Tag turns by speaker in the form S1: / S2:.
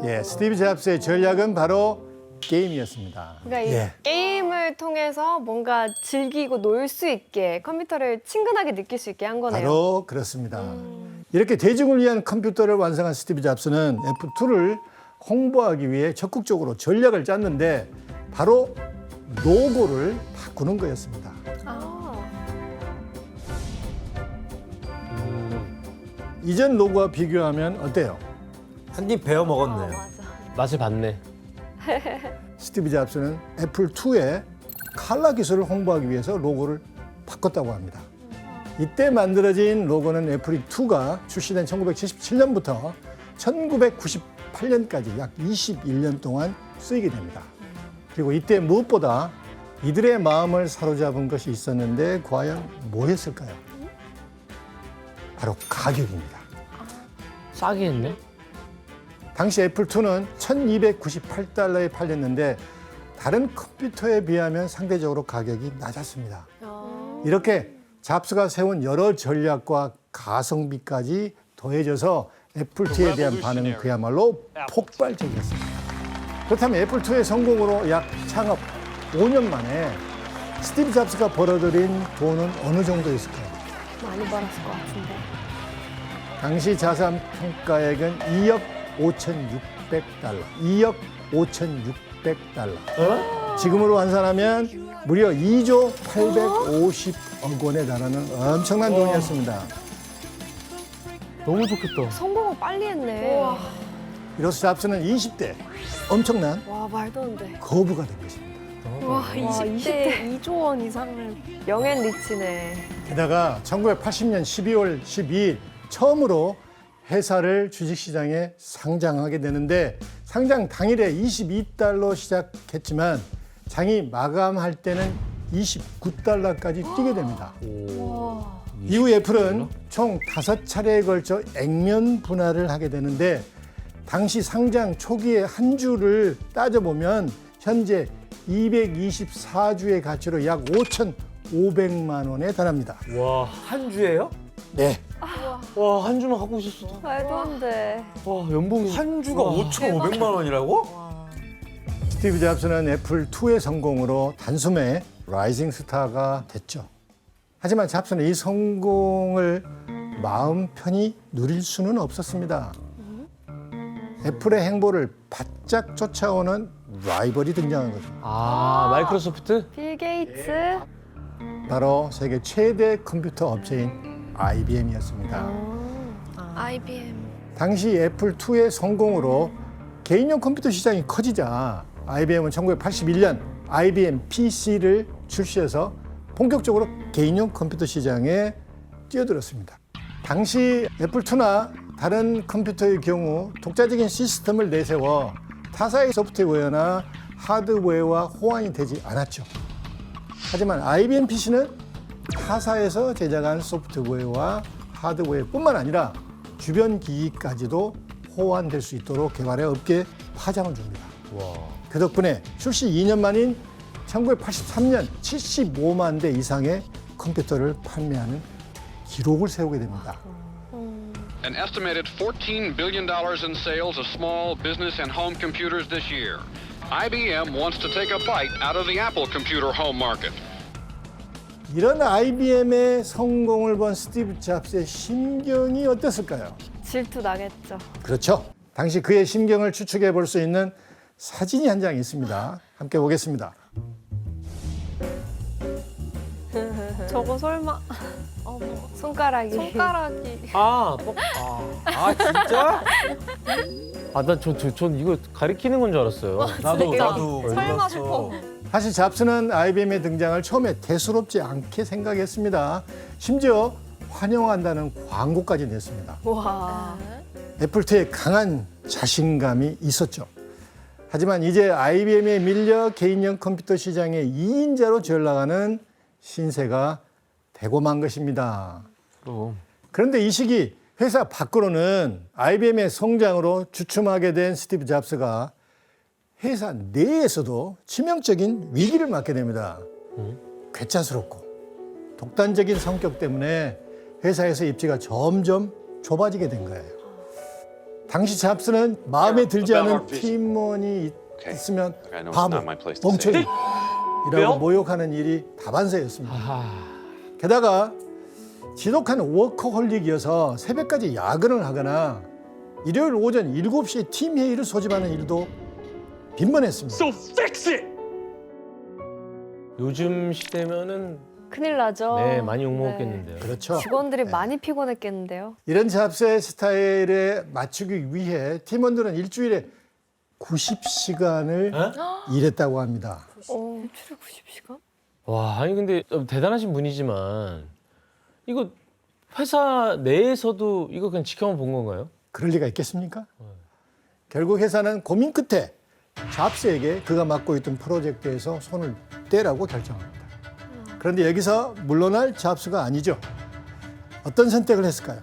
S1: 예, 스티브 잡스의 전략은 바로 게임이었습니다.
S2: 그러니까 이
S1: 예.
S2: 게임을 통해서 뭔가 즐기고 놀 수 있게 컴퓨터를 친근하게 느낄 수 있게 한 거네요.
S1: 바로 그렇습니다. 이렇게 대중을 위한 컴퓨터를 완성한 스티브 잡스는 F2를 홍보하기 위해 적극적으로 전략을 짰는데 바로 로고를 바꾸는 거였습니다.
S2: 아,
S1: 이전 로고와 비교하면 어때요?
S3: 한 입 베어 먹었네요.
S2: 맞아.
S4: 맛을 봤네.
S1: 스티브 잡스는 애플2의 칼라 기술을 홍보하기 위해서 로고를 바꿨다고 합니다. 이때 만들어진 로고는 애플2가 출시된 1977년부터 1998년까지 약 21년 동안 쓰이게 됩니다. 그리고 이때 무엇보다 이들의 마음을 사로잡은 것이 있었는데 과연 뭐였을까요? 바로 가격입니다.
S4: 싸게 했네.
S1: 당시 애플2는 1298달러에 팔렸는데 다른 컴퓨터에 비하면 상대적으로 가격이 낮았습니다. 이렇게 잡스가 세운 여러 전략과 가성비까지 더해져서 애플2에 대한 반응은 그야말로 폭발적이었습니다. 그렇다면 애플2의 성공으로 약 창업 5년 만에 스티브 잡스가 벌어들인 돈은 어느 정도였을까요?
S2: 많이 벌었을 것 같은데.
S1: 당시 자산 평가액은 2억 5,600달러. 2억 5,600달러. 지금으로 환산하면 무려 2조 850억 원에 달하는 엄청난 돈이었습니다.
S4: 너무 좋겠다.
S2: 성공을 빨리 했네.
S1: 이로써 잡스는 20대 엄청난
S2: 와, 말도 안 돼.
S1: 거부가 된 것입니다.
S2: 와, 20대 2조 원 이상을. 영앤 리치네.
S1: 게다가 1980년 12월 12일 처음으로 회사를 주식시장에 상장하게 되는데 상장 당일에 22달러 시작했지만 장이 마감할 때는 29달러까지 뛰게 됩니다. 이후 애플은 총 5차례에 걸쳐 액면 분할을 하게 되는데 당시 상장 초기의 한 주를 따져보면 현재 224주의 가치로 약 5,500만 원에 달합니다.
S4: 와,
S3: 한 주예요?
S1: 네.
S4: 와, 한 주만 갖고 있었어.
S2: 말도 안 돼.
S4: 와, 연봉이.
S3: 한 주가 5,500만 원이라고?
S1: 스티브 잡스는 애플2의 성공으로 단숨에 라이징 스타가 됐죠. 하지만 잡스는 이 성공을 마음 편히 누릴 수는 없었습니다. 애플의 행보를 바짝 쫓아오는 라이벌이 등장한 거죠.
S4: 아, 마이크로소프트?
S2: 빌 게이츠.
S1: 바로 세계 최대 컴퓨터 업체인 IBM이었습니다.
S2: IBM.
S1: 당시 애플2의 성공으로 개인용 컴퓨터 시장이 커지자 IBM은 1981년 IBM PC를 출시해서 본격적으로 개인용 컴퓨터 시장에 뛰어들었습니다. 당시 애플2나 다른 컴퓨터의 경우 독자적인 시스템을 내세워 타사의 소프트웨어나 하드웨어와 호환이 되지 않았죠. 하지만 IBM PC는 타사에서 제작한 소프트웨어와 하드웨어뿐만 아니라 주변 기기까지도 호환될 수 있도록 개발해 업계에 파장을 줍니다. 그 덕분에 출시 2년 만인 1983년 75만 대 이상의 컴퓨터를 판매하는 기록을 세우게 됩니다.
S5: An estimated $14 billion in sales of small business and home computers this year. IBM wants to take a bite out of the Apple computer home market.
S1: 이런 IBM의 성공을 본 스티브 잡스의 심경이 어땠을까요?
S2: 질투 나겠죠.
S1: 그렇죠. 당시 그의 심경을 추측해 볼 수 있는 사진이 한 장 있습니다. 함께 보겠습니다.
S2: 저거 설마. 손가락이.
S3: 아 진짜?
S4: 아, 전 이거 가리키는 건 줄 알았어요.
S3: 나도
S2: 설마
S3: 몰랐어.
S1: 사실 잡스는 IBM의 등장을 처음에 대수롭지 않게 생각했습니다. 심지어 환영한다는 광고까지 냈습니다.
S2: 와.
S1: 애플2에 강한 자신감이 있었죠. 하지만 이제 IBM에 밀려 개인용 컴퓨터 시장의 2인자로 전락하는 신세가 되고 만 것입니다.
S4: 그럼.
S1: 그런데 이 시기 회사 밖으로는 IBM의 성장으로 주춤하게 된 스티브 잡스가 회사 내에서도 치명적인 위기를 맞게 됩니다. 괴짜스럽고 독단적인 성격 때문에 회사에서 입지가 점점 좁아지게 된 거예요. 당시 잡스는 마음에 들지 않은 팀원이 있으면 바보, 멍청이
S3: 왜요?
S1: 이라고 모욕하는 일이 다반사였습니다. 게다가 지독한 워커홀릭이어서 새벽까지 야근을 하거나 일요일 오전 7시에 팀 회의를 소집하는 일도 빈번했습니다.
S4: 요즘 시대면은
S2: 큰일 나죠.
S4: 네 많이 욕먹었겠는데요.
S1: 그렇죠.
S2: 직원들이 많이 피곤했겠는데요.
S1: 이런 잡스의 스타일에 맞추기 위해 팀원들은 일주일에 90시간을 일했다고 합니다.
S2: 일주일에 90시간?
S4: 와 아니 근데 대단하신 분이지만 이거 회사 내에서도 이거 그냥 지켜만 본 건가요?
S1: 그럴 리가 있겠습니까? 결국 회사는 고민 끝에 잡스에게 그가 맡고 있던 프로젝트에서 손을 떼라고 결정합니다. 그런데 여기서 물러날 잡스가 아니죠. 어떤 선택을 했을까요?